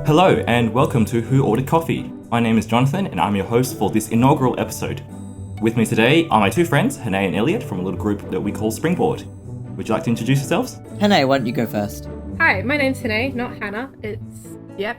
Hello and welcome to Who Ordered Coffee. My name is Jonathon and I'm your host for this inaugural episode. With me today are my two friends, Hanae and Elliot, from a little group that we call Springboard. Would you like to introduce yourselves? Hanae, why don't you go first? Hi, my name's Hanae, not Hannah.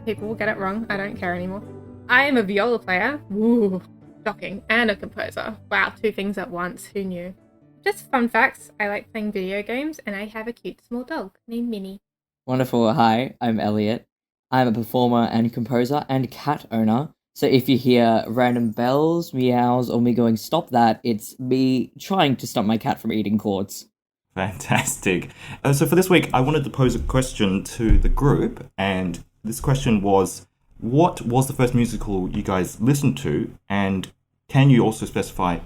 People will get it wrong. I don't care anymore. I am a viola player. Ooh, shocking. And a composer. Wow, two things at once. Who knew? Just fun facts. I like playing video games and I have a cute small dog named Minnie. Wonderful. Hi, I'm Elliot. I'm a performer and composer and cat owner. So if you hear random bells, meows, or me going, stop that, it's me trying to stop my cat from eating cords. Fantastic. So for this week, I wanted to pose a question to the group, and this question was, what was the first musical you guys listened to, and can you also specify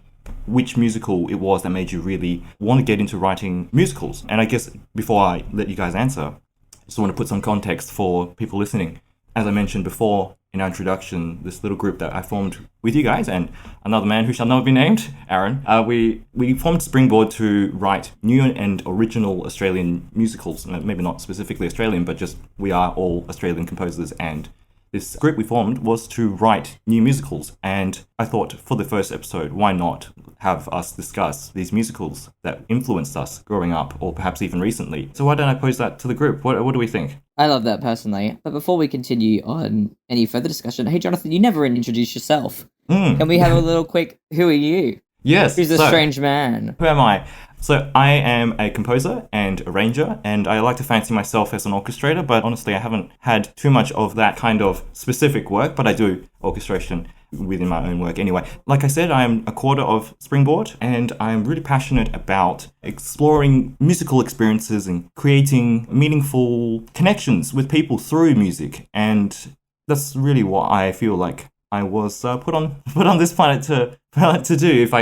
which musical it was that made you really want to get into writing musicals? And I guess before I let you guys answer, I just want to put some context for people listening. As I mentioned before in our introduction, this little group that I formed with you guys and another man who shall not be named, Aaron, we formed Springboard to write new and original Australian musicals. Maybe not specifically Australian, but just we are all Australian composers, and this group we formed was to write new musicals. And I thought for the first episode, why not have us discuss these musicals that influenced us growing up, or perhaps even recently. So why don't I pose that to the group? What do we think? I love that personally. But before we continue on any further discussion, hey Jonathon, you never introduced yourself. Can we have a little quick, who are you? Yes. Who's the strange man? Who am I? So I am a composer and arranger, and I like to fancy myself as an orchestrator, but honestly I haven't had too much of that kind of specific work, but I do orchestration within my own work anyway. Like I said, I'm a quarter of Springboard, and I'm really passionate about exploring musical experiences and creating meaningful connections with people through music, and that's really what I feel like I was put on this planet to do, if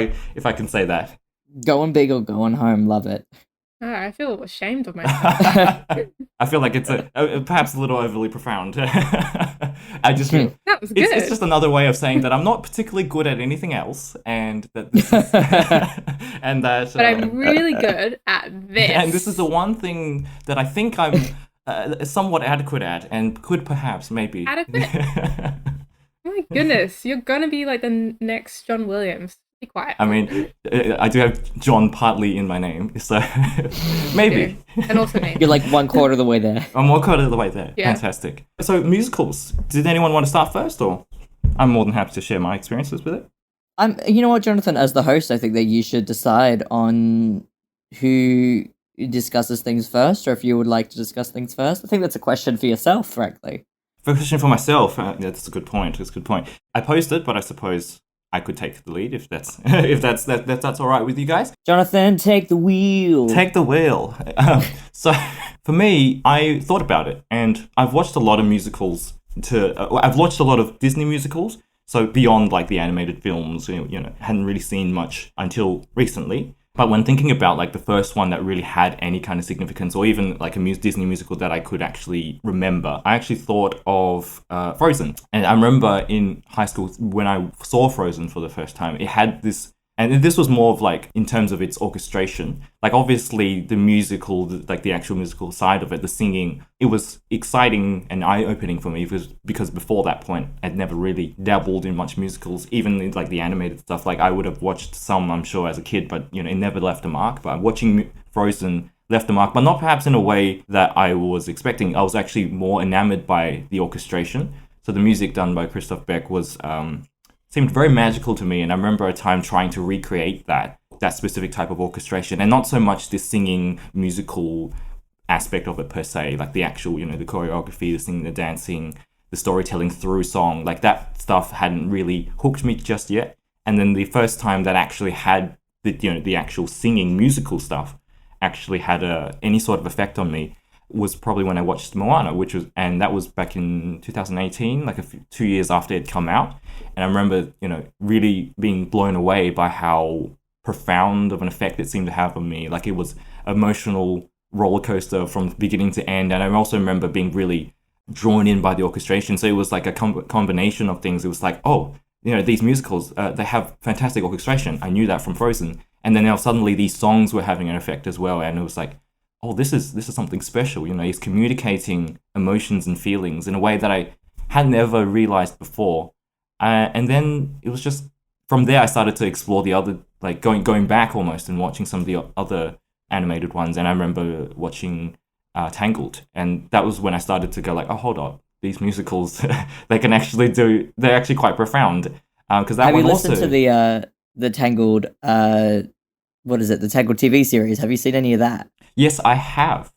I can say that. Going big or going home, love it. Oh, I feel ashamed of myself. I feel like it's perhaps a little overly profound. I just feel that was good. It's just another way of saying that I'm not particularly good at anything else, and that this is, and that. But I'm really good at this. And this is the one thing that I think I'm somewhat adequate at, and could perhaps maybe. Adequate? Oh my goodness, you're gonna be like the next John Williams. Be quiet. I mean, I do have John partly in my name, so maybe. And also me. You're like 1/4 of the way there. I'm 1/4 of the way there. Yeah. Fantastic. So musicals. Did anyone want to start first, or I'm more than happy to share my experiences with it? You know what, Jonathon, as the host, I think that you should decide on who discusses things first, or if you would like to discuss things first. I think that's a question for yourself, frankly. For a question for myself, that's a good point. I posed it, but I suppose I could take the lead if that's that's all right with you guys. Jonathon, take the wheel. Take the wheel. So for me, I thought about it, and I've watched a lot of musicals. I've watched a lot of Disney musicals. So beyond like the animated films, hadn't really seen much until recently. But when thinking about like the first one that really had any kind of significance, or even like a Disney musical that I could actually remember, I actually thought of Frozen. And I remember in high school when I saw Frozen for the first time, it had this, and this was more of like in terms of its orchestration. Like obviously the musical, like the actual musical side of it, the singing, it was exciting and eye-opening for me because before that point, I'd never really dabbled in much musicals, even in like the animated stuff. Like I would have watched some, I'm sure, as a kid, but it never left a mark. But watching Frozen left a mark, but not perhaps in a way that I was expecting. I was actually more enamored by the orchestration. So the music done by Christoph Beck was seemed very magical to me, and I remember a time trying to recreate that specific type of orchestration, and not so much the singing musical aspect of it per se, like the actual, the choreography, the singing, the dancing, the storytelling through song, like that stuff hadn't really hooked me just yet. And then the first time that actually had the actual singing musical stuff actually had any sort of effect on me was probably when I watched Moana, and that was back in 2018, like 2 years after it had come out. And I remember, really being blown away by how profound of an effect it seemed to have on me. Like it was emotional roller coaster from beginning to end. And I also remember being really drawn in by the orchestration. So it was like a combination of things. It was like, oh, these musicals, they have fantastic orchestration. I knew that from Frozen. And then now suddenly these songs were having an effect as well. And it was like, oh, this is something special. He's communicating emotions and feelings in a way that I hadn't ever realized before. And then it was just from there I started to explore the other, like going back almost and watching some of the other animated ones. And I remember watching Tangled, and that was when I started to go like, oh, hold up, these musicals they're actually quite profound. Because that Have one you also. listened to the Tangled what is it? The Tangled TV series? Have you seen any of that? Yes, I have.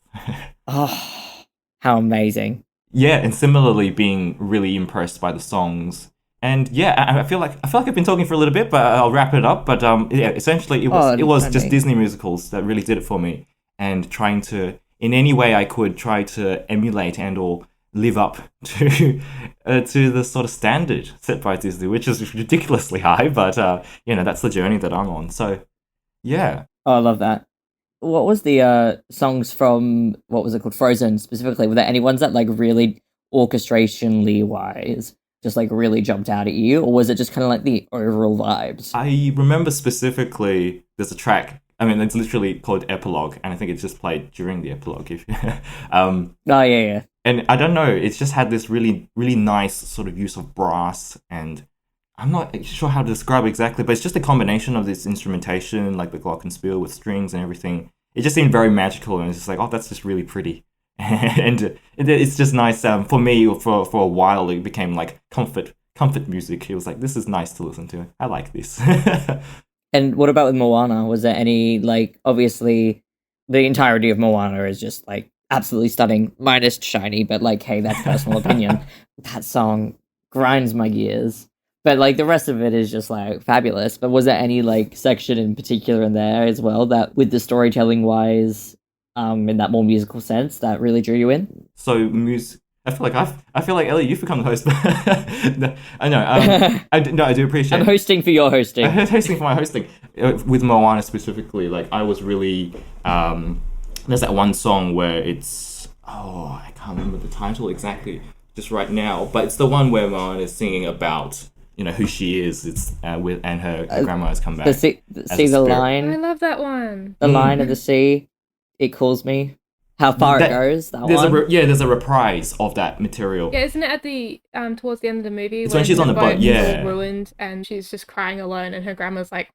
Oh, how amazing! Yeah, and similarly being really impressed by the songs. And yeah, I feel like I've been talking for a little bit, but I'll wrap it up. But yeah, essentially it was just Disney musicals that really did it for me, and trying to in any way I could try to emulate and or live up to the sort of standard set by Disney, which is ridiculously high. But that's the journey that I'm on. So yeah. Oh, I love that. What was the songs from what was it called, Frozen specifically? Were there any ones that like really orchestrationally wise just like really jumped out at you, or was it just kind of like the overall vibes? I remember specifically there's a track. I mean, it's literally called Epilogue, and I think it's just played during the epilogue. Oh yeah. And I don't know, it's just had this really, really nice sort of use of brass, and I'm not sure how to describe it exactly, but it's just a combination of this instrumentation, like the glockenspiel with strings and everything. It just seemed very magical, and it's just like, oh, that's just really pretty. And it's just nice. For me, for a while, it became like comfort music. It was like, this is nice to listen to. I like this. And what about with Moana? Was there any, like, obviously the entirety of Moana is just like absolutely stunning, minus Shiny, but like, hey, that's personal opinion. That song grinds my gears. But like the rest of it is just like fabulous. But was there any like section in particular in there as well that with the storytelling wise, in that more musical sense, that really drew you in? So I feel like Elliot, you've become the host. No, I know. I do appreciate. I'm hosting for your hosting. Hosting for my hosting. With Moana specifically, like I was really. There's that one song where it's I can't remember the title exactly just right now, but it's the one where Moana is singing about who she is. It's and her grandma has come back. The line. I love that one. The line of the sea. It calls me. How far it goes. There's a reprise of that material. Yeah, isn't it at the towards the end of the movie? It's when she's on the boat. Yeah, all ruined, and she's just crying alone, and her grandma's like,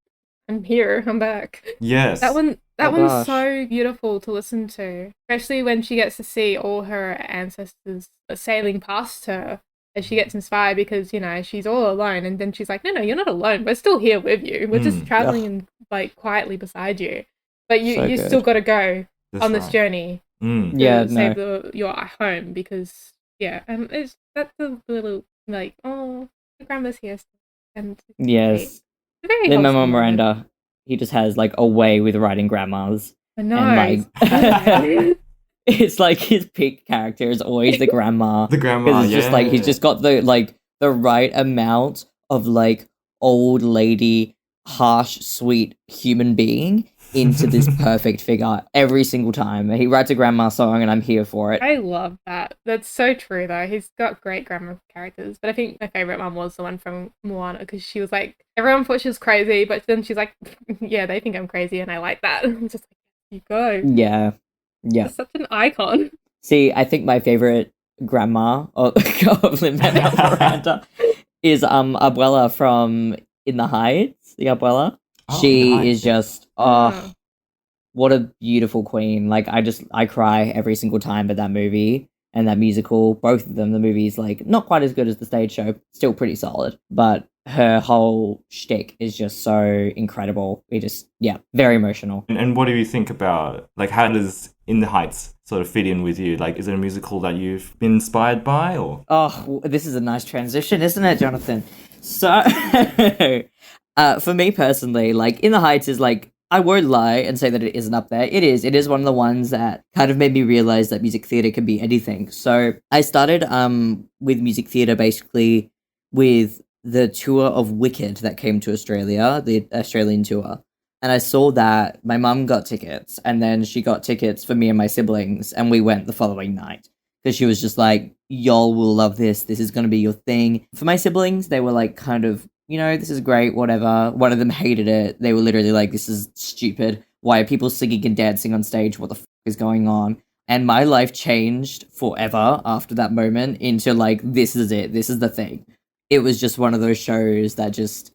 "I'm here. I'm back." Yes. That one's gosh. so beautiful to listen to, especially when she gets to see all her ancestors sailing past her, and she gets inspired because she's all alone, and then she's like, "No, you're not alone. We're still here with you. We're just traveling and like quietly beside you, but you still got to go on this journey." Yeah, save your home because it's that's a little like, oh, your grandma's here, and yes, Lin-Manuel Miranda, he just has like a way with writing grandmas. I know. And, like, it's like his peak character is always the grandma. The grandma, it's just like he's just got the right amount of like old lady, harsh, sweet human being into this perfect figure every single time. He writes a grandma song and I'm here for it. I love that. That's so true though. He's got great grandma characters. But I think my favourite one was the one from Moana because she was like, everyone thought she was crazy, but then she's like, yeah, they think I'm crazy and I like that. I'm just like, you go. Yeah. She's such an icon. See, I think my favourite grandma of Lin-Manuel Miranda is Abuela from In the Heights, the Abuela. She is just what a beautiful queen. Like I cry every single time at that movie and that musical. Both of them, the movie's like not quite as good as the stage show, still pretty solid, but her whole shtick is just so incredible. Very emotional. And what do you think about, like, how does In the Heights sort of fit in with you? Like, is it a musical that you've been inspired by, or? Oh, this is a nice transition, isn't it, Jonathon? So for me personally, like, In the Heights is like, I won't lie and say that it isn't up there. It is. It is one of the ones that kind of made me realize that music theatre can be anything. So I started with music theatre basically with the tour of Wicked that came to Australia, the Australian tour. And I saw that my mum got tickets, and then she got tickets for me and my siblings, and we went the following night. Because she was just like, y'all will love this. This is going to be your thing. For my siblings, they were like kind of, this is great, whatever. One of them hated it. They were literally like, this is stupid. Why are people singing and dancing on stage? What the f*** is going on? And my life changed forever after that moment into like, this is it. This is the thing. It was just one of those shows that just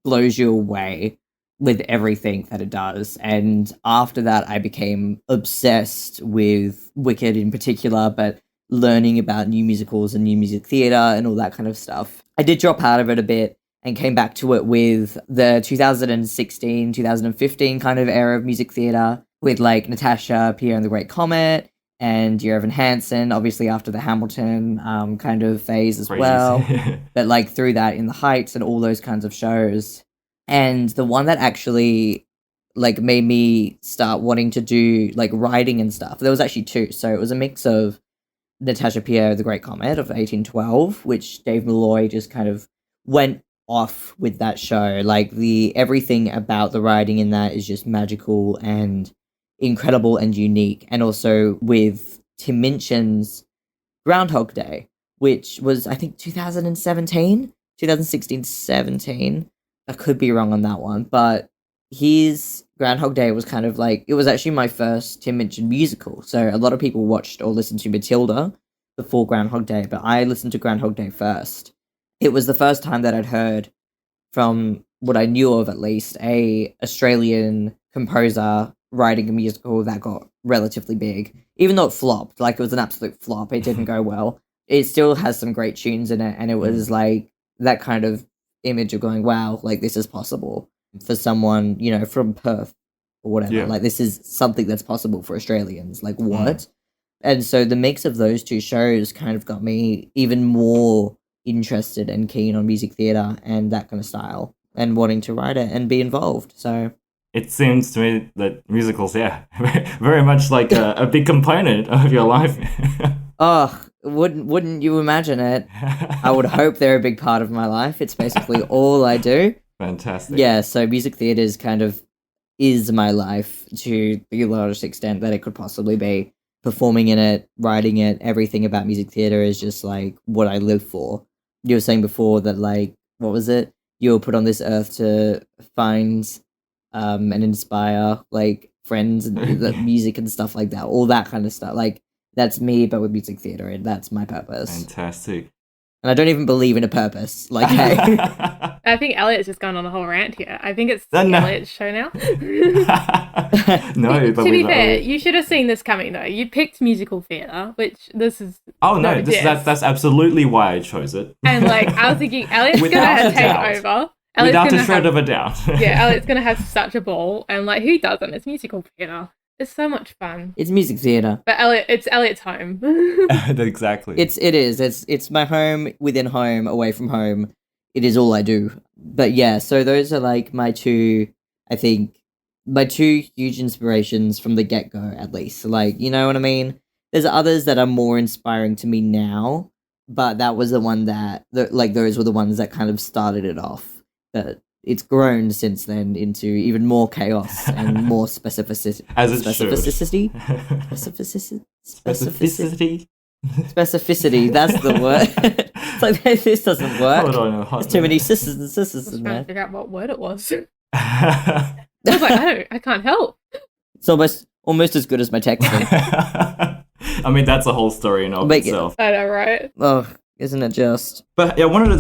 blows you away with everything that it does. And after that, I became obsessed with Wicked in particular, but learning about new musicals and new music theatre and all that kind of stuff. I did drop out of it a bit and came back to it with the 2016, 2015 kind of era of music theatre with like Natasha, Pierre and the Great Comet, and Dear Evan Hansen, obviously after the Hamilton kind of phase as well. But like through that in the Heights and all those kinds of shows. And the one that actually like made me start wanting to do like writing and stuff, there was actually two. So it was a mix of Natasha, Pierre, the Great Comet of 1812, which Dave Malloy just kind of went off with that show. Like everything about the writing in that is just magical and incredible and unique. And also with Tim Minchin's Groundhog Day, which was I think 2016 17. I could be wrong on that one, but his Groundhog Day was kind of like, it was actually my first Tim Minchin musical. So a lot of people watched or listened to Matilda before Groundhog Day, but I listened to Groundhog Day first. It was the first time that I'd heard, from what I knew of at least, a Australian composer writing a musical that got relatively big. Even though it flopped, like it was an absolute flop, it didn't go well. It still has some great tunes in it, and it was like that kind of image of going, wow, like this is possible for someone, you know, from Perth or whatever. Yeah. Like this is something that's possible for Australians. Like what? And so the mix of those two shows kind of got me even more interested and keen on music theatre and that kind of style and wanting to write it and be involved. So it seems to me that musicals, yeah, very much like a big component of your life. Oh, wouldn't you imagine it? I would hope they're a big part of my life. It's basically all I do. Fantastic. Yeah, so music theatre is my life to the largest extent that it could possibly be. Performing in it, writing it, everything about music theatre is just like what I live for. You were saying before that, like, what was it? You were put on this earth to find and inspire like friends and music and stuff like that, all that kind of stuff. Like that's me, but with music theatre, and that's my purpose. Fantastic. And I don't even believe in a purpose. Like, hey. I think Elliot's just gone on a whole rant here. I think it's Elliot's show now. No, but to be fair, you should have seen this coming though. You picked musical theatre, which this is. Oh no, that's absolutely why I chose it. And like I was thinking, Elliot's gonna take over. Without a shred of a doubt. Yeah, Elliot's gonna have such a ball, and like who doesn't? It's musical theatre. It's so much fun. It's music theatre. But it's Elliot's home. Exactly. It's my home within home, away from home. It is all I do. But yeah, so those are like my two huge inspirations from the get-go, at least. Like, you know what I mean? There's others that are more inspiring to me now, but that was the one that, those were the ones that kind of started it off. But it's grown since then into even more chaos and more specificity. As it specificity? Specificity? Specificity, that's the word. It's like, this doesn't work. Hold on, There's too many sisters and sisters in trying there. to figure out what word it was. I was like, I can't help. It's almost as good as my texting. I mean, that's a whole story in of itself. I know, right? Oh, isn't it just? But yeah, I wanted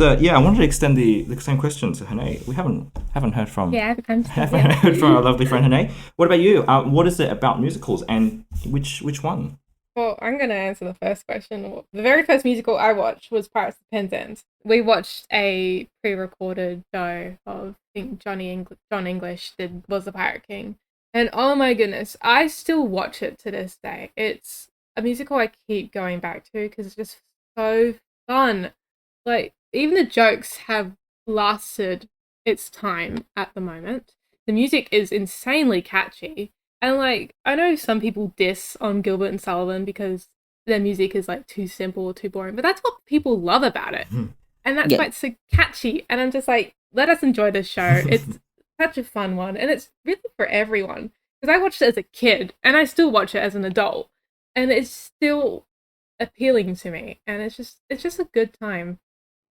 to extend the same question to Hanae. We haven't heard from haven't heard from our lovely friend Hanae. What about you? What is it about musicals, and which one? Well, I'm going to answer the first question. The very first musical I watched was Pirates of Penzance. We watched a pre-recorded show of, I think, John English was the Pirate King. And oh my goodness, I still watch it to this day. It's a musical I keep going back to because it's just so fun. Like, even the jokes have lasted its time at the moment. The music is insanely catchy. And, like, I know some people diss on Gilbert and Sullivan because their music is, like, too simple or too boring. But that's what people love about it. And that's why it's so catchy. And I'm just like, let us enjoy this show. It's such a fun one. And it's really for everyone. Because I watched it as a kid. And I still watch it as an adult. And it's still appealing to me. And it's just a good time.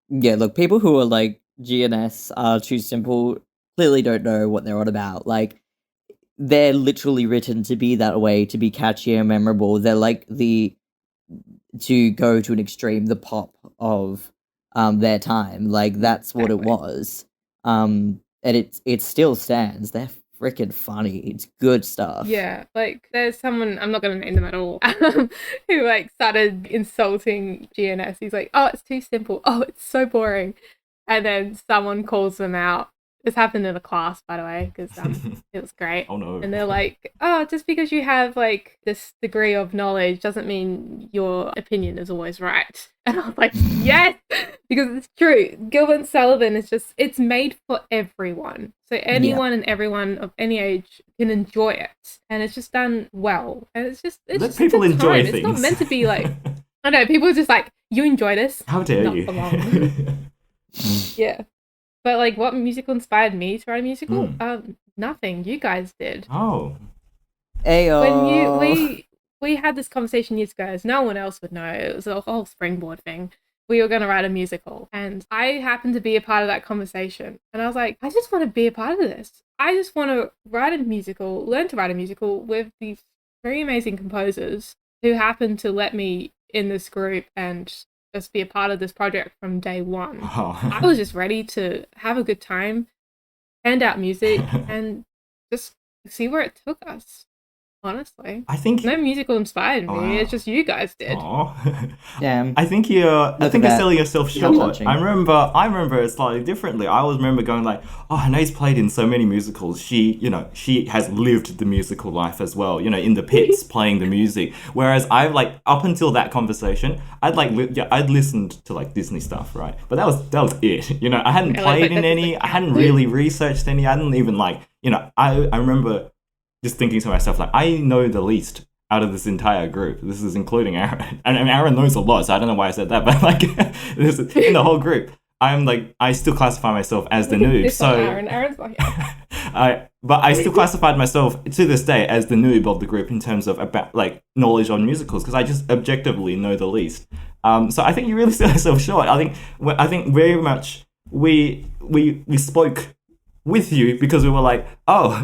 Yeah, look, people who are like, GNS are too simple clearly don't know what they're on about. Like, they're literally written to be that way, to be catchy and memorable. They're like to go to an extreme, the pop of their time. Like, that's what it was. And it still stands. They're freaking funny. It's good stuff. Yeah, like there's someone, I'm not going to name them at all, who like started insulting GNS. He's like, oh, it's too simple. Oh, it's so boring. And then someone calls them out. This happened in a class, by the way, because it was great. Oh no. And they're like, oh, just because you have like this degree of knowledge doesn't mean your opinion is always right. And I was like, yes, because it's true. Gilbert and Sullivan is just, it's made for everyone. So anyone and everyone of any age can enjoy it. And it's just done well. And it's just, it's Let just people a good enjoy time. things. It's not meant to be like, I know, people are just like, you enjoy this? How dare Not you? for long. Yeah. But like, what musical inspired me to write a musical? Nothing. You guys did. Oh. Ayo. When we had this conversation years ago, as no one else would know. It was a whole springboard thing. We were going to write a musical, and I happened to be a part of that conversation. And I was like, I just want to be a part of this. I just want to write a musical, learn to write a musical with these very amazing composers who happened to let me in this group and just be a part of this project from day one. Oh. I was just ready to have a good time, hand out music, and just see where it took us. Honestly, I think no musical inspired me. Wow. It's just you guys did. Damn. I think you're selling yourself short. touching. I remember it slightly differently. I always remember going like, oh, Hanae's played in so many musicals. She has lived the musical life as well, in the pits playing the music. Whereas I like, up until that conversation, I'd listened to like Disney stuff, right? But that was it. I hadn't played in any, I hadn't really researched any. I didn't even like, I remember just thinking to myself, like, I know the least out of this entire group. This is including Aaron. And Aaron knows a lot, so I don't know why I said that, but like, in the whole group, I'm like, I still classify myself as the noob. So Aaron's not here. But I still classified myself to this day as the noob of the group in terms of about like knowledge on musicals, because I just objectively know the least. So I think you really sell yourself short. I think very much we spoke with you because we were like, oh,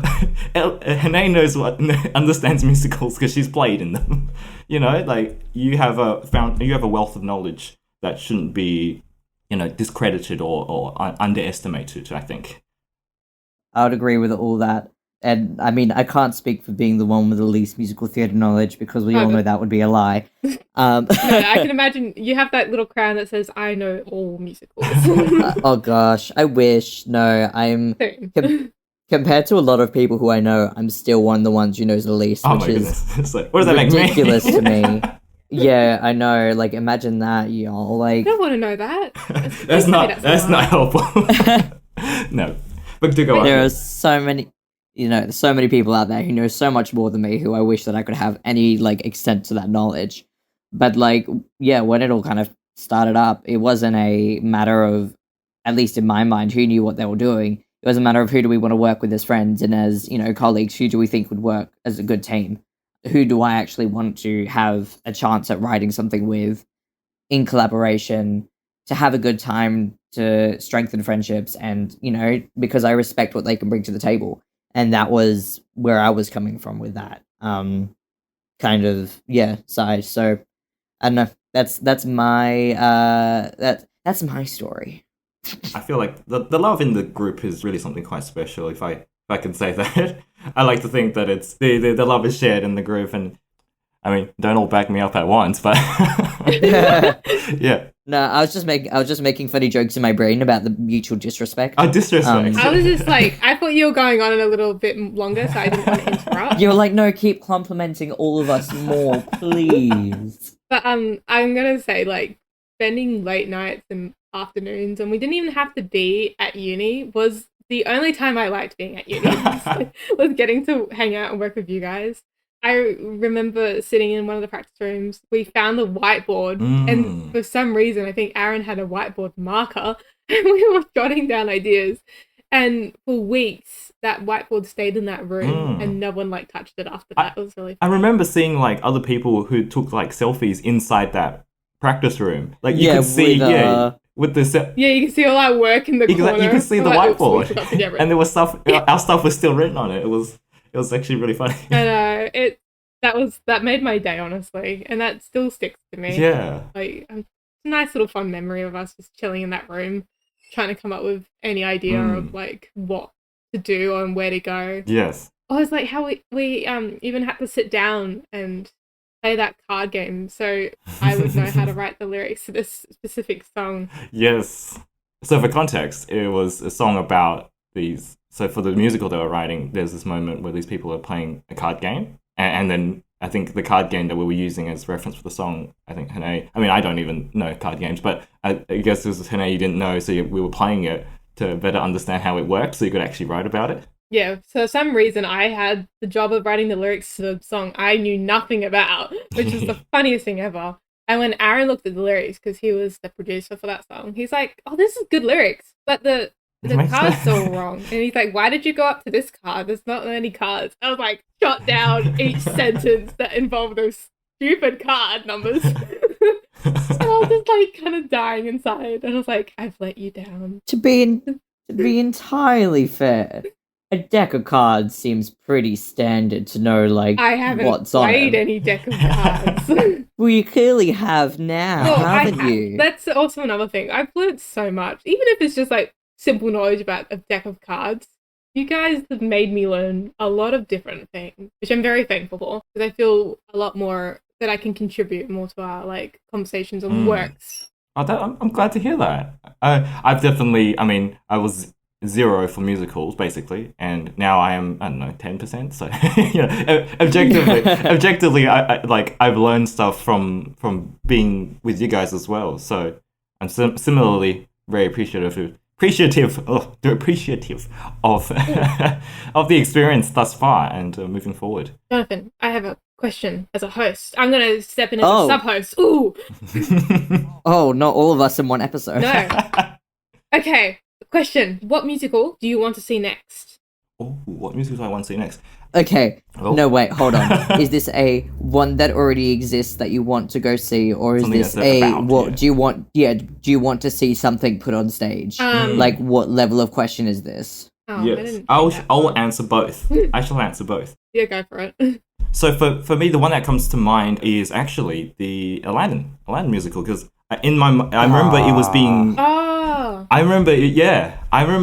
Hanae understands musicals because she's played in them. Like you have a wealth of knowledge that shouldn't be, discredited or underestimated, I think. I would agree with all that. And I mean, I can't speak for being the one with the least musical theatre knowledge because we all know that would be a lie. No, I can imagine you have that little crown that says, I know all musicals. Oh gosh, I wish. No, I'm... compared to a lot of people who I know, I'm still one of the ones who knows the least, which is like, what does that ridiculous make me? to me. Yeah, I know. Like, imagine that, y'all. Like, I don't want to know that. That's not helpful. No, but do go on. There are so many... so many people out there who know so much more than me who I wish that I could have any, like, extent to that knowledge. But, like, yeah, when it all kind of started up, it wasn't a matter of, at least in my mind, who knew what they were doing. It was a matter of who do we want to work with as friends and as, colleagues, who do we think would work as a good team? Who do I actually want to have a chance at writing something with in collaboration, to have a good time, to strengthen friendships, and, because I respect what they can bring to the table. And that was where I was coming from with that side. So I don't know. That's my that's my story. I feel like the love in the group is really something quite special. If I can say that, I like to think that it's the love is shared in the group, and I mean, don't all back me up at once, but yeah. No, I was just making funny jokes in my brain about the mutual disrespect. Oh, disrespect. I was just like, I thought you were going on a little bit longer, so I didn't want to interrupt. You were like, no, keep complimenting all of us more, please. But I'm gonna say, like, spending late nights and afternoons, and we didn't even have to be at uni, was the only time I liked being at uni. was getting to hang out and work with you guys. I remember sitting in one of the practice rooms. We found the whiteboard, and for some reason, I think Aaron had a whiteboard marker, and we were jotting down ideas. And for weeks, that whiteboard stayed in that room, and no one like touched it after that. It was really fun. I remember seeing like other people who took like selfies inside that practice room. Like you could see, with the you can see all our work in the corner. You could see the Like, whiteboard, oops, we forgot to get rid of and there was stuff. Our stuff was still written on it. It was It was actually really funny. I know that made my day, honestly, and that still sticks to me. Yeah. Like it's a nice little fun memory of us just chilling in that room, trying to come up with any idea of like what to do and where to go. Yes. Oh, it's like how we even had to sit down and play that card game so I would know how to write the lyrics to this specific song. Yes. So for context, it was a song about these. So for the musical they were writing, there's this moment where these people are playing a card game, and then I think the card game that we were using as reference for the song, I think Hanae. I mean, I don't even know card games, but I guess this was Hanae you didn't know, so we were playing it to better understand how it worked, so you could actually write about it. Yeah, so for some reason I had the job of writing the lyrics to the song I knew nothing about, which is the funniest thing ever. And when Aaron looked at the lyrics, because he was the producer for that song, he's like, oh, this is good lyrics, but the card's all wrong. And he's like, why did you go up to this card? There's not any cards. I was like, jot down each sentence that involved those stupid card numbers. So I was just like kind of dying inside. And I was like, I've let you down. To be entirely fair, a deck of cards seems pretty standard to know, like, I haven't what's on played it. any deck of cards. Well, you clearly have now, Well, haven't you? That's also another thing. I've learned so much, even if it's just like simple knowledge about a deck of cards. You guys have made me learn a lot of different things, which I'm very thankful for, because I feel a lot more that I can contribute more to our like conversations and works. Oh, I'm glad to hear that. I've definitely, I mean, I was 0 for musicals basically, and now I am, I don't know, 10%. So you know, objectively, I like I've learned stuff from being with you guys as well. So I'm similarly very appreciative of of the experience thus far and moving forward. Jonathan, I have a question as a host. I'm going to step in as a sub-host. Ooh! Oh, not all of us in one episode. No. Okay, question. What musical do you want to see next? Oh, what musical do I want to see next? Okay. Oh. No, wait, hold on. Is this a one that already exists that you want to go see, or is Something this that's a about, what? yeah. Do you want to see something put on stage? Like, what level of question is this? Oh, Yes, I'll answer both. I shall answer both. Yeah, go for it. So for me, the one that comes to mind is actually the Aladdin musical, because in my I remember it was being. Oh. I remember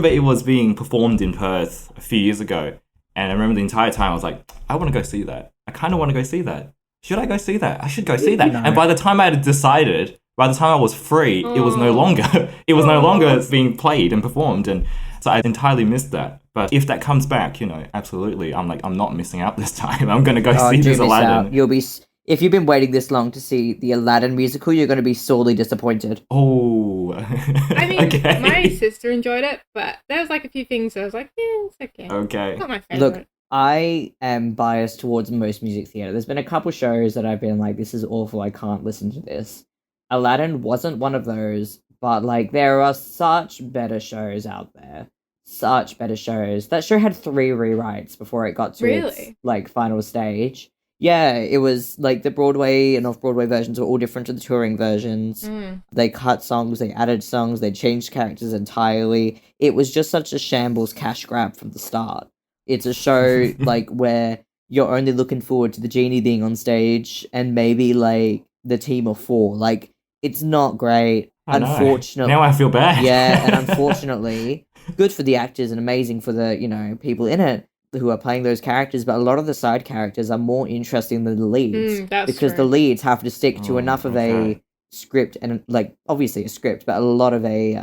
it was being performed in Perth a few years ago, and I remember the entire time I was like, I want to go see that. I kind of want to go see that. Should I go see that? I should go see that. No. And by the time I had decided, by the time I was free, it was no longer. It was no longer being played and performed, and so I entirely missed that. But if that comes back, you know, absolutely, I'm not missing out this time. I'm going to go see this Aladdin. You'll be. If you've been waiting this long to see the Aladdin musical, you're going to be sorely disappointed. Oh. I mean, okay. my sister enjoyed it, but there was like a few things that I was like, yeah, it's okay. Okay. It's not my favorite. Look, I am biased towards most music theatre. There's been a couple shows that I've been like, this is awful, I can't listen to this. Aladdin wasn't one of those, but like there are such better shows out there. Such better shows. That show had 3 rewrites before it got to its like final stage. Yeah, it was like the Broadway and Off-Broadway versions were all different to the touring versions. They cut songs, they added songs, they changed characters entirely. It was just such a shambles cash grab from the start. It's a show like where you're only looking forward to the genie being on stage and maybe like the team of 4. Like, it's not great. Unfortunately. Now I feel bad. Yeah, and unfortunately, good for the actors and amazing for the, you know, people in it who are playing those characters, but a lot of the side characters are more interesting than the leads because the leads have to stick to enough of a script and like obviously a script, but a lot of the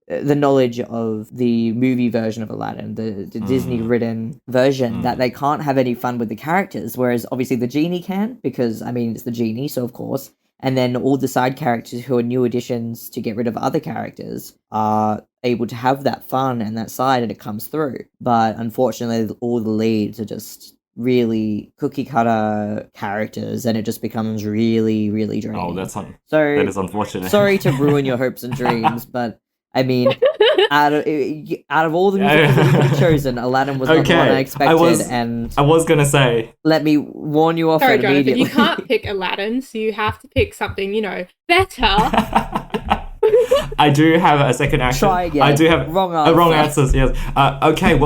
knowledge of the movie version of Aladdin, the Disney written version, that they can't have any fun with the characters, whereas obviously the genie can, because I mean it's the genie, so of course. And then all the side characters who are new additions to get rid of other characters are able to have that fun and that side, and it comes through. But unfortunately, all the leads are just really cookie cutter characters, and it just becomes really, really draining. Oh, that is unfortunate. Sorry to ruin your hopes and dreams, but I mean, out of all the musicals that you could have chosen, Aladdin was not the one I expected. I was gonna say. Let me warn you off Sorry, immediately. Jonathan, you can't pick Aladdin, so you have to pick something, you know, better. I do have a second action. Try again. I do have Wrong answer. wrong answers. Yes. Okay.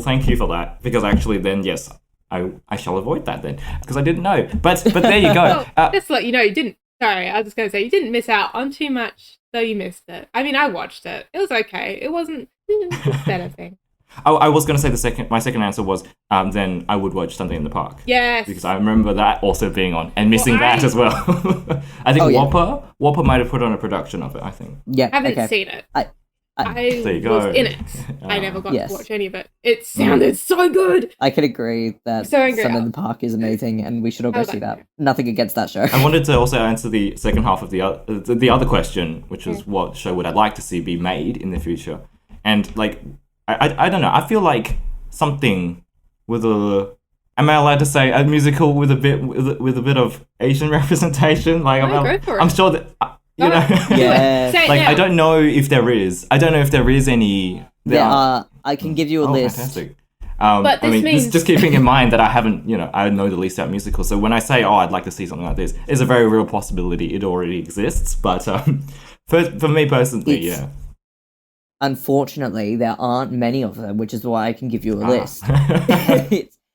Thank you for that, because actually, then yes, I shall avoid that then, because I didn't know. But there you go. Well, just to let you know, you didn't. Sorry, I was just going to say you didn't miss out on too much, though you missed it. I mean, I watched it. It was okay. It wasn't the better thing. I was going to say my second answer was then I would watch something in the park. Yes. Because I remember that also being on and missing that as well. I think Whopper might have put on a production of it, I think. Yeah, I haven't seen it. I there you go. was in it. I never got to watch any of it. It sounded so good. I could agree that Something in the Park is amazing, and we should all go see that. Nothing against that show. I wanted to also answer the second half of the other question, which was what show would I like to see be made in the future? And like, I don't know. I feel like something with a. Am I allowed to say a musical with a bit of Asian representation? Like, go for it. I'm sure that. You know, yeah. Like I don't know if there is. I don't know if there is any. There are. I can give you a list. Fantastic. But this means... just keeping in mind that I haven't, I know the least about musicals. So when I say, I'd like to see something like this, it's a very real possibility. It already exists. But for me personally, Unfortunately, there aren't many of them, which is why I can give you a list.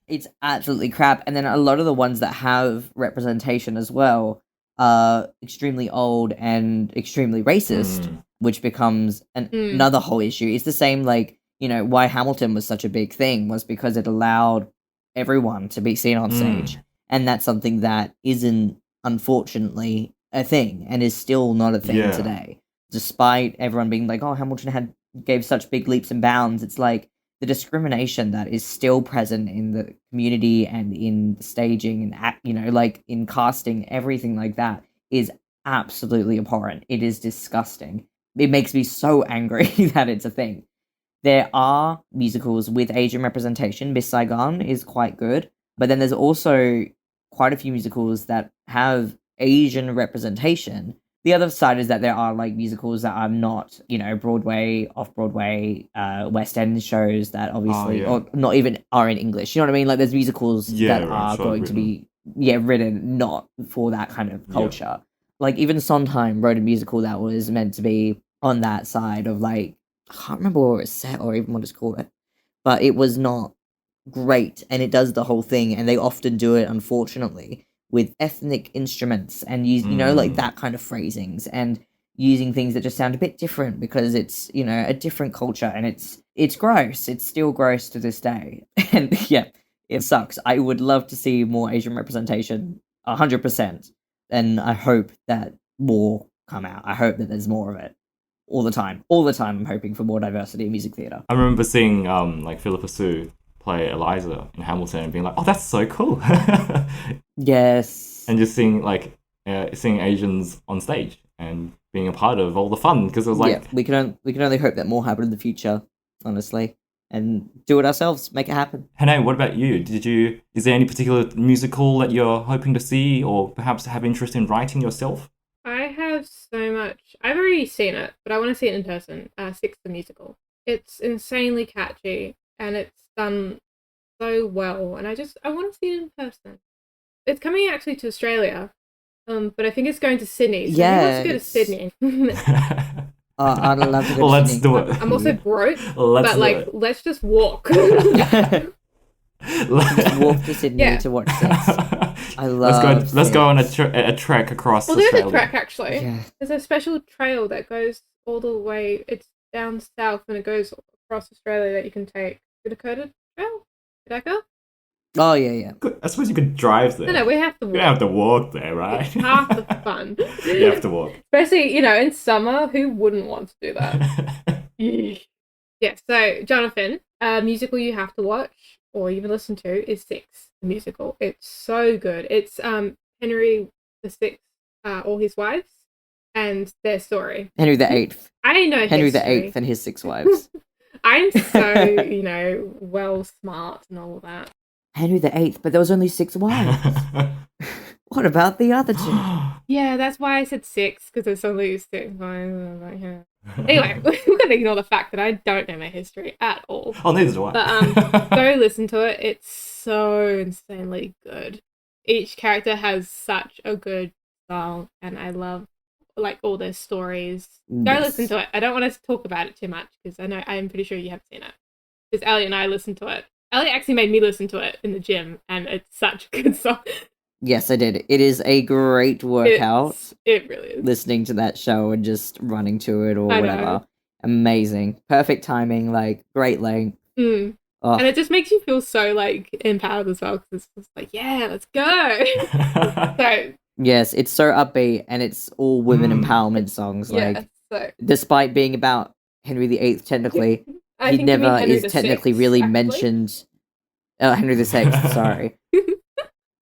It's absolutely crap. And then a lot of the ones that have representation as well are extremely old and extremely racist, which becomes another whole issue. It's the same, like, why Hamilton was such a big thing was because it allowed everyone to be seen on stage. And that's something that isn't, unfortunately, a thing and is still not a thing today. Despite everyone being like, oh, Hamilton gave such big leaps and bounds, it's like the discrimination that is still present in the community and in the staging and like in casting, everything like that is absolutely abhorrent. It is disgusting. It makes me so angry that it's a thing. There are musicals with Asian representation. Miss Saigon is quite good, but then there's also quite a few musicals that have Asian representation. The other side is that there are like musicals that are not, Broadway, off-Broadway, West End shows that obviously, or not even are in English. You know what I mean? Like there's musicals that are going to be, written not for that kind of culture. Like even Sondheim wrote a musical that was meant to be on that side of like, I can't remember where it's set or even what it's called, but it was not great. And it does the whole thing. And they often do it, unfortunately, with ethnic instruments and use, like that kind of phrasings and using things that just sound a bit different because it's, a different culture and it's gross. It's still gross to this day. And it sucks. I would love to see more Asian representation, 100%. And I hope that more come out. I hope that there's more of it all the time. All the time I'm hoping for more diversity in music theatre. I remember seeing like Philippa Sue play Eliza in Hamilton and being like, oh, that's so cool. Yes. And just seeing seeing Asians on stage and being a part of all the fun, because it was like we can only hope that more happen in the future, honestly, and do it ourselves, make it happen. Hanae, what about you? Is there any particular musical that you're hoping to see or perhaps have interest in writing yourself? I have so much. I've already seen it, but I want to see it in person. Six the musical. It's insanely catchy and it's done so well, and I want to see it in person. It's coming actually to Australia, but I think it's going to Sydney. So who wants to go to Sydney? I'd love to go to Let's Sydney. do it. I'm also broke, let's just walk. Just walk to Sydney to watch Six. I love. Let's go on a trek across. We'll Australia. do the trek actually. Yeah. There's a special trail that goes all the way. It's down south and it goes across Australia that you can take. The Dakota Trail, Dakota. Oh yeah. I suppose you could drive there. No, we have to walk. You don't have to walk there, right? It's half the fun. You have to walk. Especially, in summer, who wouldn't want to do that? Yeah, so, Jonathon, a musical you have to watch, or even listen to, is Six, the musical. It's so good. It's Henry VI, all his wives, and their story. Henry VIII. I know Henry history. VIII and his 6 wives. I'm so, well smart and all of that. Henry VIII, but there was only 6 wives. What about the other 2? Yeah, that's why I said 6, because it's only 6. Anyway, we're going to ignore the fact that I don't know my history at all. Oh, neither do I. But go listen to it. It's so insanely good. Each character has such a good song, and I love like all their stories. Go Yes. listen to it. I don't want to talk about it too much because I'm pretty sure you have seen it. Because Elliot and I listened to it. Elliot actually made me listen to it in the gym, and it's such a good song. Yes, I did. It is a great workout. It really is. Listening to that show and just running to it or I whatever. know. Amazing. Perfect timing, like great length. Mm. Oh, And it just makes you feel so like empowered as well because it's just like, yeah, let's go. So yes, it's so upbeat and it's all women Mm. empowerment songs. yeah, Like, so despite being about Henry VIII, technically, I he think you mean never Henry is the technically Sixth, really actually. mentioned. Henry VI, sorry.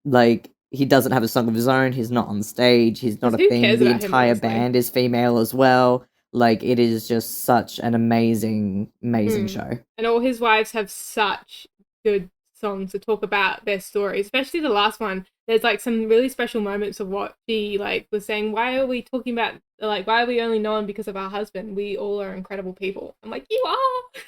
Like, he doesn't have a song of his own. He's not on stage. He's not a Who thing. cares The about him, entire honestly? band is female as well. Like, it is just such an amazing show. And all his wives have such good songs to talk about their story, especially the last one. There's like some really special moments of what she like was saying. Why are we talking about like why are we only known because of our husband? We all are incredible people. I'm like, you are.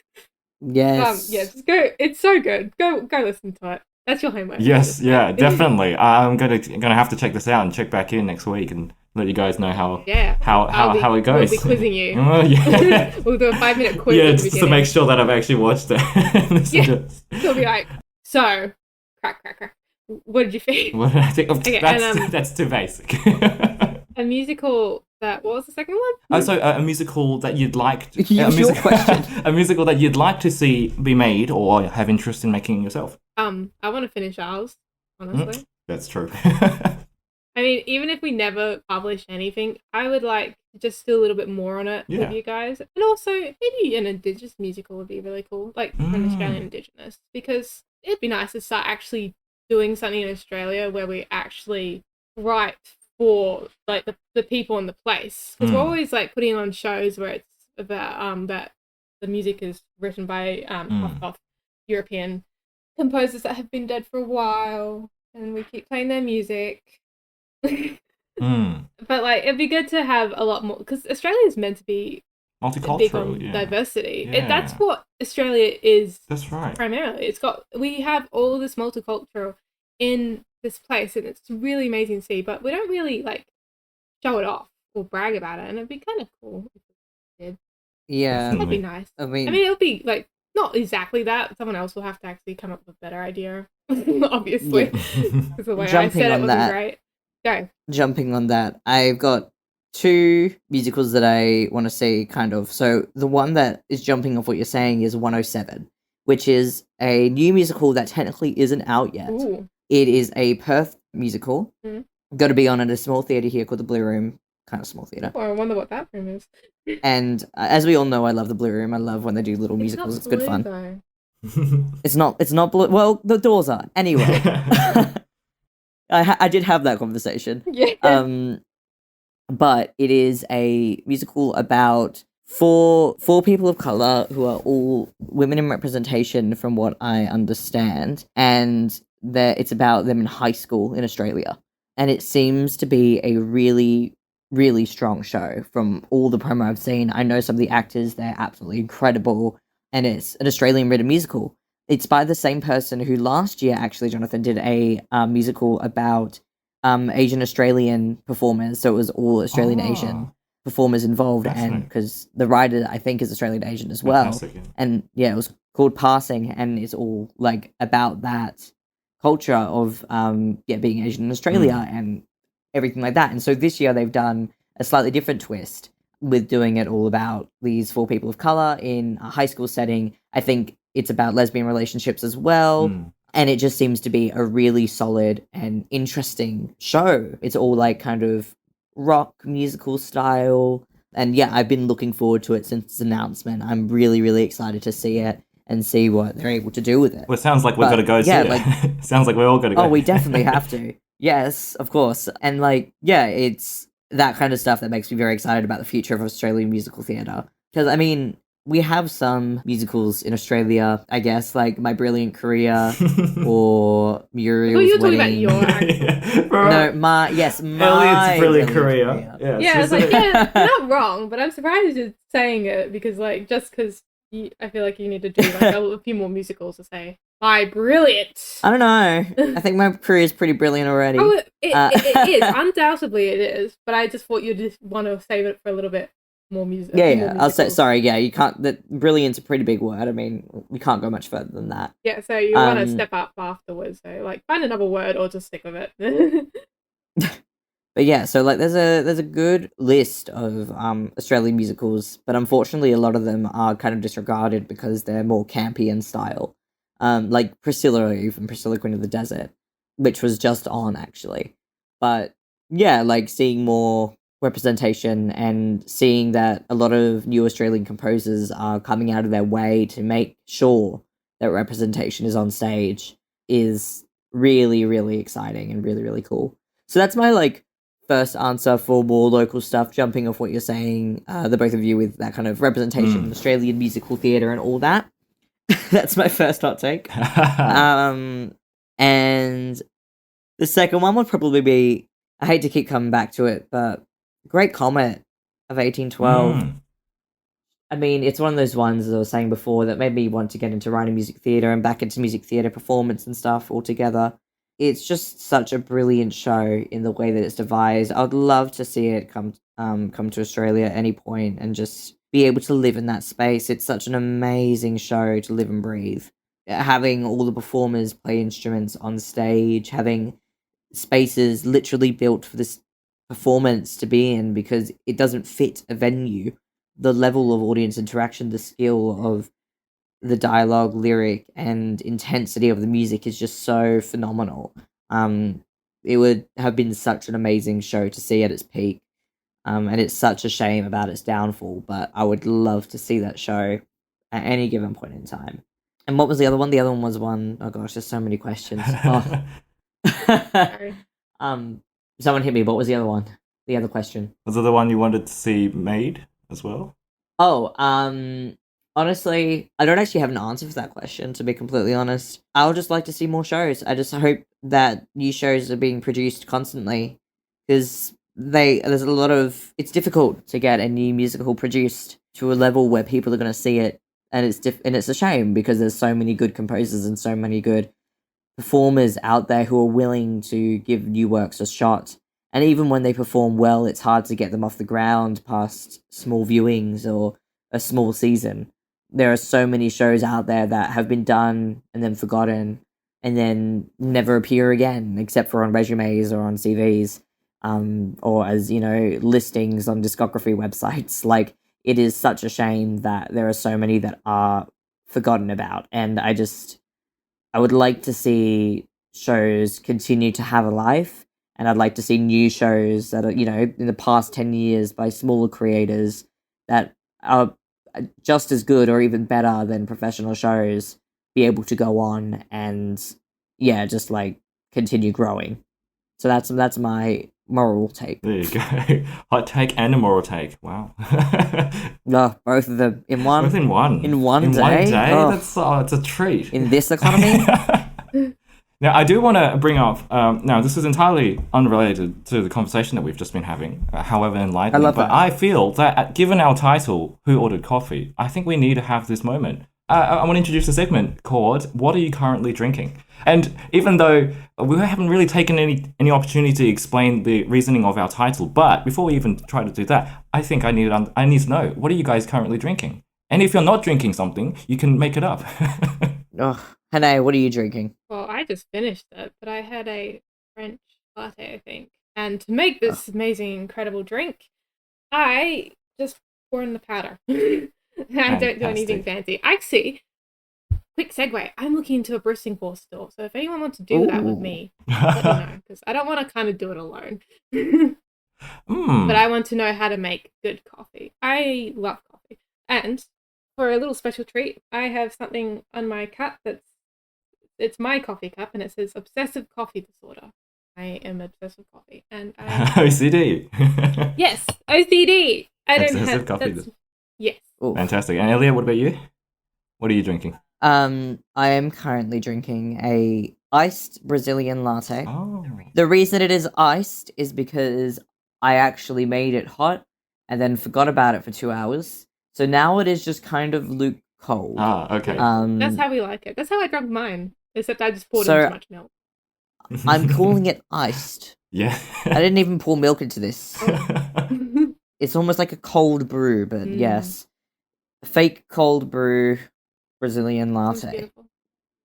Yes. Yeah, just go. It's so good. Go listen to it. That's your homework. Yes, yeah, definitely. I'm gonna have to check this out and check back in next week and let you guys know how it goes. We'll be quizzing you. Oh, yeah. We'll do a 5-minute quiz. Yeah, at the just to beginning. make sure that I've actually watched it. Yeah. She'll be like, so, crack. What did you think? What did I think? Okay, That's too basic. A musical that, what was the second one? Also, a musical that you'd like to, Your question. a musical that you'd like to see be made or have interest in making yourself. I want to finish ours, honestly. That's true. I mean, even if we never publish anything, I would like to just do a little bit more on it Yeah. with you guys. And also, maybe an Indigenous musical would be really cool, like an Australian Indigenous, because it'd be nice to start actually doing something in Australia where we actually write for like the people in the place. Because we're always like putting on shows where it's about that the music is written by off European composers that have been dead for a while, and we keep playing their music. But like it'd be good to have a lot more because Australia is meant to be big on multicultural. diversity. Yeah. That's what Australia is. That's right. Primarily, we have all this multicultural in this place, and it's really amazing to see. But we don't really like show it off or brag about it, and it'd be kind of cool if we did. Yeah. That'd be nice. I mean, it'll be like not exactly that. Someone else will have to actually come up with a better idea, obviously, because the way I Jumping said it on wasn't that. great. Go. jumping on that, I've got two musicals that I want to see, kind of. So the one that is jumping off what you're saying is 107, which is a new musical that technically isn't out yet. Ooh. It is a Perth musical. Mhm. Got to be on at a small theatre here called the Blue Room. Kind of small theatre. Well, I wonder what that room is. And as we all know, I love the Blue Room. I love when they do little musicals. It's good fun. Though. It's not blue. Well, the doors are. Anyway. I did have that conversation. Yeah. But it is a musical about four people of color who are all women in representation, from what I understand, and it's about them in high school in Australia, and it seems to be a really, really strong show from all the promo I've seen. I know some of the actors; they're absolutely incredible, and it's an Australian written musical. It's by the same person who last year, actually, Jonathon, did a musical about Asian Australian performers. So it was all Australian Asian performers involved, and because the writer, I think, is Australian Asian as well. Fantastic, yeah. And yeah, it was called Passing, and it's all like about that culture of being Asian in Australia and everything like that. And so this year they've done a slightly different twist with doing it all about these four people of color in a high school setting. I think it's about lesbian relationships as well. And it just seems to be a really solid and interesting show. It's all like kind of rock musical style. And yeah, I've been looking forward to it since its announcement. I'm really, really excited to see it and see what they're able to do with it. Well, it sounds like we've got to go see it. Sounds like we're all got to go. Oh, we definitely have to. Yes, of course. And like, yeah, it's that kind of stuff that makes me very excited about the future of Australian musical theatre. Because, I mean, we have some musicals in Australia, I guess, like My Brilliant Career or Muriel's Well, you're Wedding. talking about your act. No, my Elliot's Brilliant Career. Yeah, I was like, yeah, you're not wrong, but I'm surprised you're saying it because, like, just because I feel like you need to do like a few more musicals to say My brilliant. I don't know. I think my career is pretty brilliant already. Oh, it is. Undoubtedly it is. But I just thought you'd just want to save it for a little bit more music. Yeah. I'll say, sorry, yeah, you can't, brilliant's a pretty big word. I mean, we can't go much further than that. Yeah, so you want to step up afterwards. So, like, find another word or just stick with it. But yeah, so like there's a good list of Australian musicals, but unfortunately a lot of them are kind of disregarded because they're more campy in style. Like Priscilla, or even Priscilla Queen of the Desert, which was just on actually. But yeah, like seeing more representation and seeing that a lot of new Australian composers are coming out of their way to make sure that representation is on stage is really, really exciting and really, really cool. So that's my like first answer for more local stuff, jumping off what you're saying, the both of you, with that kind of representation in Australian musical theatre and all that. That's my first hot take. And the second one would probably be, I hate to keep coming back to it, but Great Comet of 1812. I mean, it's one of those ones, as I was saying before, that made me want to get into writing music theatre and back into music theatre performance and stuff altogether. It's just such a brilliant show in the way that it's devised. I'd love to see it come to Australia at any point and just be able to live in that space. It's such an amazing show to live and breathe. Having all the performers play instruments on stage, having spaces literally built for this performance to be in because it doesn't fit a venue. The level of audience interaction, the skill of the dialogue, lyric, and intensity of the music is just so phenomenal. It would have been such an amazing show to see at its peak. And it's such a shame about its downfall, but I would love to see that show at any given point in time. And what was the other one? The other one was oh gosh, there's so many questions. Oh. Sorry. Someone hit me. What was the other one? The other question. Was it the one you wanted to see made as well? Oh, honestly, I don't actually have an answer for that question, to be completely honest. I would just like to see more shows. I just hope that new shows are being produced constantly, because there's a lot of... It's difficult to get a new musical produced to a level where people are going to see it, and it's a shame, because there's so many good composers and so many good performers out there who are willing to give new works a shot. And even when they perform well, it's hard to get them off the ground past small viewings or a small season. There are so many shows out there that have been done and then forgotten and then never appear again, except for on resumes or on CVs, or as, listings on discography websites. Like, it is such a shame that there are so many that are forgotten about. And I would like to see shows continue to have a life. And I'd like to see new shows that are, in the past 10 years by smaller creators that are just as good or even better than professional shows be able to go on and, just like continue growing. So that's my moral take. There you go. Hot take and a moral take. Wow. Both of them in one. Both in one. In one day. One day. Oh. It's a treat. In this economy. Now, I do want to bring up, now this is entirely unrelated to the conversation that we've just been having, however enlightening. I love that. But I feel that given our title, Who Ordered Coffee, I think we need to have this moment. I want to introduce a segment called What Are You Currently Drinking? And even though we haven't really taken any opportunity to explain the reasoning of our title, but before we even try to do that, I think I need to know, what are you guys currently drinking? And if you're not drinking something, you can make it up. Hanae, what are you drinking? Well, I just finished it, but I had a French latte, I think. And to make this amazing, incredible drink, I just pour in the powder. I don't do anything fancy. Actually, quick segue, I'm looking into a brewing course store, so if anyone wants to do that with me, let me know, because I don't want to kind of do it alone. But I want to know how to make good coffee. I love coffee. And for a little special treat, I have something on my cup it's my coffee cup, and it says Obsessive Coffee Disorder. I am obsessed with coffee, and OCD. Yes, OCD. I don't Obsessive have coffee. Yes. Ooh. Fantastic. And Elliot, what about you? What are you drinking? I am currently drinking a iced Brazilian latte. Oh. The reason it is iced is because I actually made it hot and then forgot about it for 2 hours. So now it is just kind of cold. Okay. That's how we like it. That's how I drank mine. Except I just poured So- in too much milk. I'm calling it iced. Yeah. I didn't even pour milk into this. It's almost like a cold brew, but Mm. yes. Fake cold brew Brazilian Sounds latte. beautiful.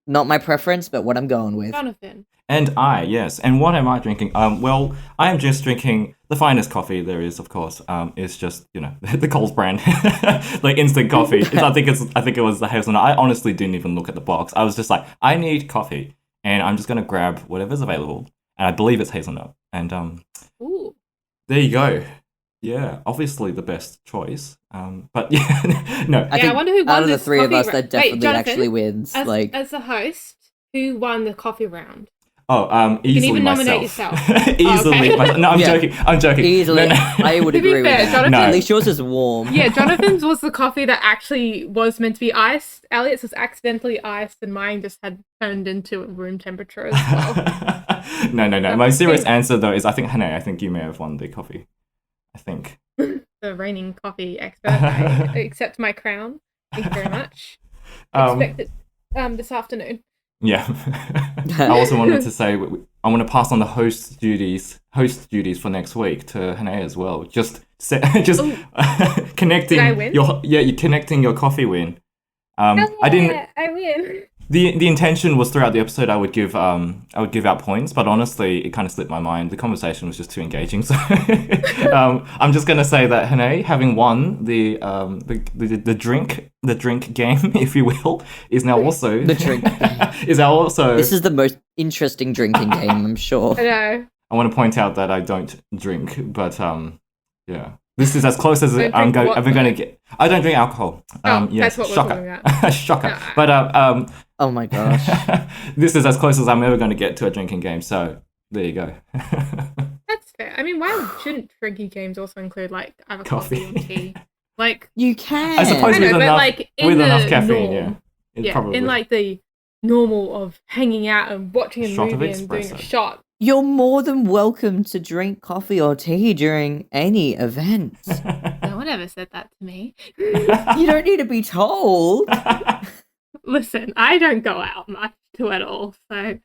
Not my preference, but what I'm going with. Jonathon. And yes. And what am I drinking? Well, I am just drinking the finest coffee there is, of course. It's just, the Coles brand. Like instant coffee. I think it was the hazelnut. I honestly didn't even look at the box. I was just like, I need coffee. And I'm just gonna grab whatever's available. And I believe it's hazelnut. And Ooh. there you go. Yeah, obviously the best choice. But yeah, no. I wonder who won out of the this three of coffee us, ra- that Wait, definitely Jonathon, actually wins. As the host, who won the coffee round? Easily even myself. nominate yourself. Easily okay. myself. No, I'm Yeah. joking. I'm joking. easily, No, no. I would To be agree fair, with that. Jonathan- No. At least yours is warm. Yeah, Jonathan's was the coffee that actually was meant to be iced. Elliot's was accidentally iced, and mine just had turned into room temperature as well. No. My serious answer though is I think you may have won the coffee. I think. The reigning coffee expert. I accept my crown. Thank you very much. Expect it this afternoon. Yeah. I also wanted to say I want to pass on the host duties for next week to Hanae as well. Just connecting Did I win? you're connecting your coffee win. I didn't. I win. The intention was throughout the episode I would give out points, but honestly it kind of slipped my mind. The conversation was just too engaging, so I'm just gonna say that Hanae, having won the drink game, if you will, is now also The drink. is now also. This is the most interesting drinking game, I'm sure. I know. I want to point out that I don't drink, but yeah. This is as close as Don't I'm drink what, ever going to though? get. I don't drink alcohol. Yes, that's what we're shocker. talking about. Shocker. Nah. But Oh my gosh. this is as close as I'm ever going to get to a drinking game. So there you go. That's fair. I mean, why shouldn't drinking games also include like either coffee or Coffee. tea? Like, You can. I suppose I know, with but enough, like in with the enough caffeine, norm, It probably in like the normal of hanging out and watching a Shot of movie and doing a espresso. shot. You're more than welcome to drink coffee or tea during any event. No one ever said that to me. You don't need to be told. Listen, I don't go out much at all, so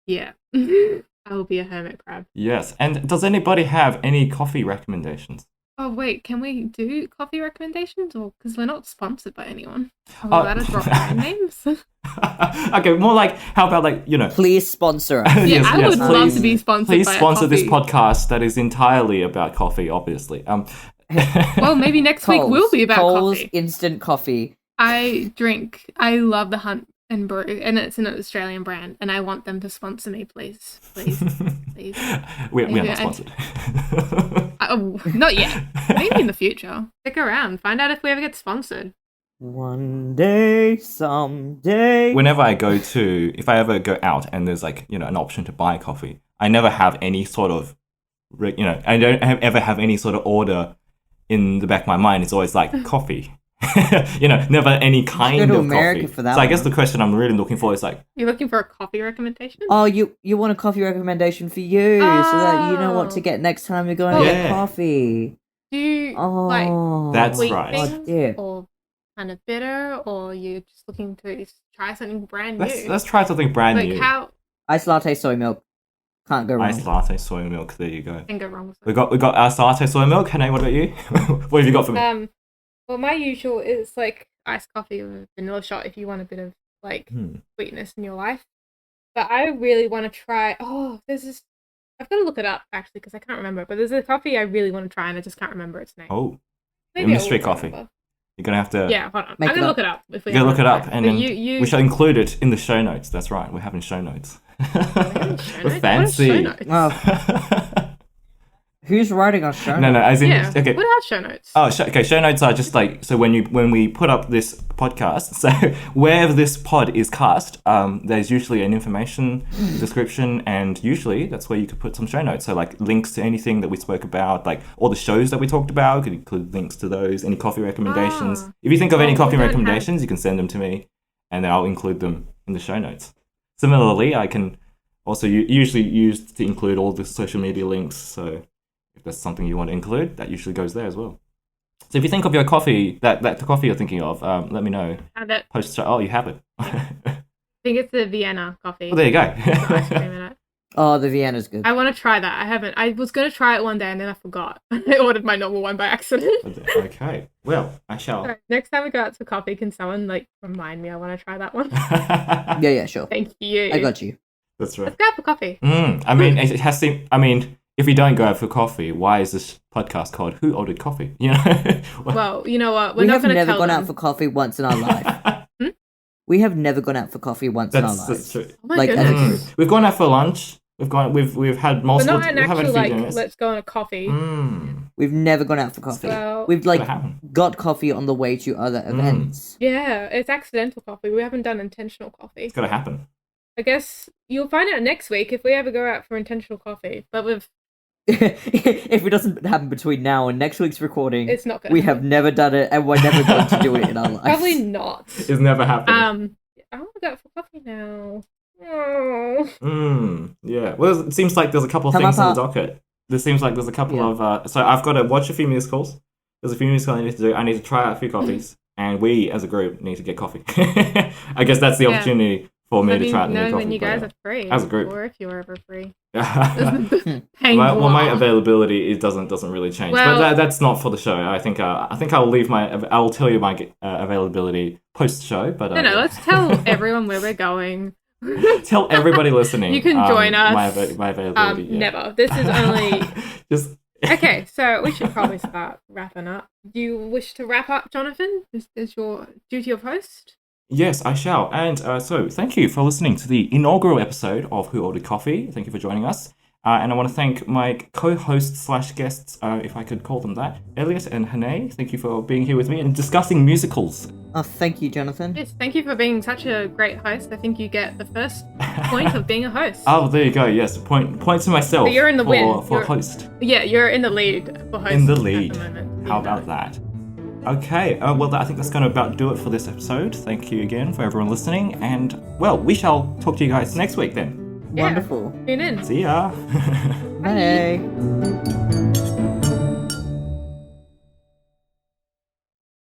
yeah, I will be a hermit crab. Yes. And does anybody have any coffee recommendations? Oh wait, can we do coffee recommendations, or because we're not sponsored by anyone? Are we allowed to drop brand names? Okay, more like how about Please sponsor us. Yeah, Yes, I yes, would love please. to be sponsored. Please by a sponsor this coffee. podcast that is entirely about coffee, obviously. Well, maybe next week will be about Coles coffee. instant coffee. I love the Hunt and Brew, and it's an Australian brand, and I want them to sponsor me, please. Please. we are Maybe not I- sponsored. Not yet. Maybe in the future. Stick around. Find out if we ever get sponsored. One day, someday. Whenever if I ever go out and there's an option to buy coffee, I never have any sort of, I don't ever have any sort of order in the back of my mind. It's always like coffee. Never any kind to of America coffee. for that So I guess one. the question I'm really looking for is You're looking for a coffee recommendation? Oh, you want a coffee recommendation for you, so that you know what to Oh. get next time you're going Oh. to Yeah. get coffee. Do you Oh, like That's sweet right. things, Yeah. or kind of bitter, or you're just looking to try something brand new? let's try something brand like new. how Iced latte, soy milk. Can't go wrong. Iced latte soy milk. There you go. can go wrong with We got iced latte soy milk. Hanae, what about you? What have you got for me? Well, my usual is like iced coffee with a vanilla shot if you want a bit of like sweetness in your life. But I really want to try. Oh, there's this. I've got to look it up actually because I can't remember. But there's a coffee I really want to try and I just can't remember its name. Oh, Maybe I mystery will coffee. remember. You're gonna have to. Yeah, hold on. Make I'm it gonna up. look it up. If we You gotta have look it enough up, time. and But then you we shall include it in the show notes. That's right, we're having show notes. having show We're notes? fancy. What are show notes? Who's writing our show? No, as in Yeah. okay. What are show notes? Oh, okay. Show notes are just like so when we put up this podcast. So wherever this pod is cast, there's usually an information description, and usually that's where you could put some show notes. So like links to anything that we spoke about, like all the shows that we talked about. Could include links to those. Any coffee recommendations. Ah. If you think of any Well, coffee we don't have- recommendations, you can send them to me, and then I'll include them in the show notes. Similarly, I can also usually use to include all the social media links. So if that's something you want to include, that usually goes there as well. So if you think of your coffee, that the coffee you're thinking of, let me know. And it, Post. Oh, you have it. I think it's the Vienna coffee. Well, there you With ice go. cream in it. Oh, the Vienna's good. I want to try that. I haven't. I was going to try it one day and then I forgot. I ordered my normal one by accident. Okay. Well, I shall. Alright, next time we go out for coffee, can someone like remind me? I want to try that one. Yeah, sure. Thank you. I got you. That's right. Let's go out for coffee. I mean, it has to. I mean, if we don't go out for coffee, why is this podcast called "Who Ordered Coffee"? You know. Well, you know what? We're We not have going to never tell gone them. out for coffee once in our life. We have never gone out for coffee once in our lives. That's true. Oh my like, goodness. as a group. We've gone out for lunch. We've had But multiple. not an we've had a actual few like, dinners. let's go on a coffee. We've never gone out for coffee. So- We've like Gotta happen. got coffee on the way to other events. Yeah, it's accidental coffee. We haven't done intentional coffee. It's gotta happen. I guess you'll find out next week if we ever go out for intentional coffee. But with If it doesn't happen between now and next week's recording, it's not going we have never done it, and we're never going to do it in our lives. probably not. It's never happened. I want to go out for coffee now. Oh. Yeah. Well, it seems like there's a couple of Come things up, on the docket. There seems like there's a couple Yeah. of. So I've got to watch a few musicals. There's a few musicals I need to do. I need to try out a few coffees, and we as a group need to get coffee. I guess that's the Yeah. opportunity for me I to mean, try out the new knowing coffee. when you guys are free, as a group. or if you're ever free. my, Paying well, my more. availability doesn't really change, Well- but that's not for the show. I think I'll leave I'll tell you my availability post show. But No, let's tell everyone where we're going. tell everybody listening. You can join us. My availability. Yeah. Never. This is only. Just Okay, so we should probably start wrapping up. Do you wish to wrap up, Jonathan? Is your duty of host? yes, I shall. And so thank you for listening to the inaugural episode of Who Ordered Coffee. Thank you for joining us. And I want to thank my co-hosts / guests, if I could call them that, Elliot and Hanae. Thank you for being here with me and discussing musicals. Oh, thank you, Jonathan. Yes, thank you for being such a great host. I think you get the first point of being a host. Oh, there you go. Yes, point to myself. So you're in the win. For You're- host. Yeah, you're in the lead for host. In the At lead. the moment. How about that? Okay, well, I think that's going to about do it for this episode. Thank you again for everyone listening, and, well, we shall talk to you guys next week then. Yeah. Wonderful. Tune in. See ya! Bye.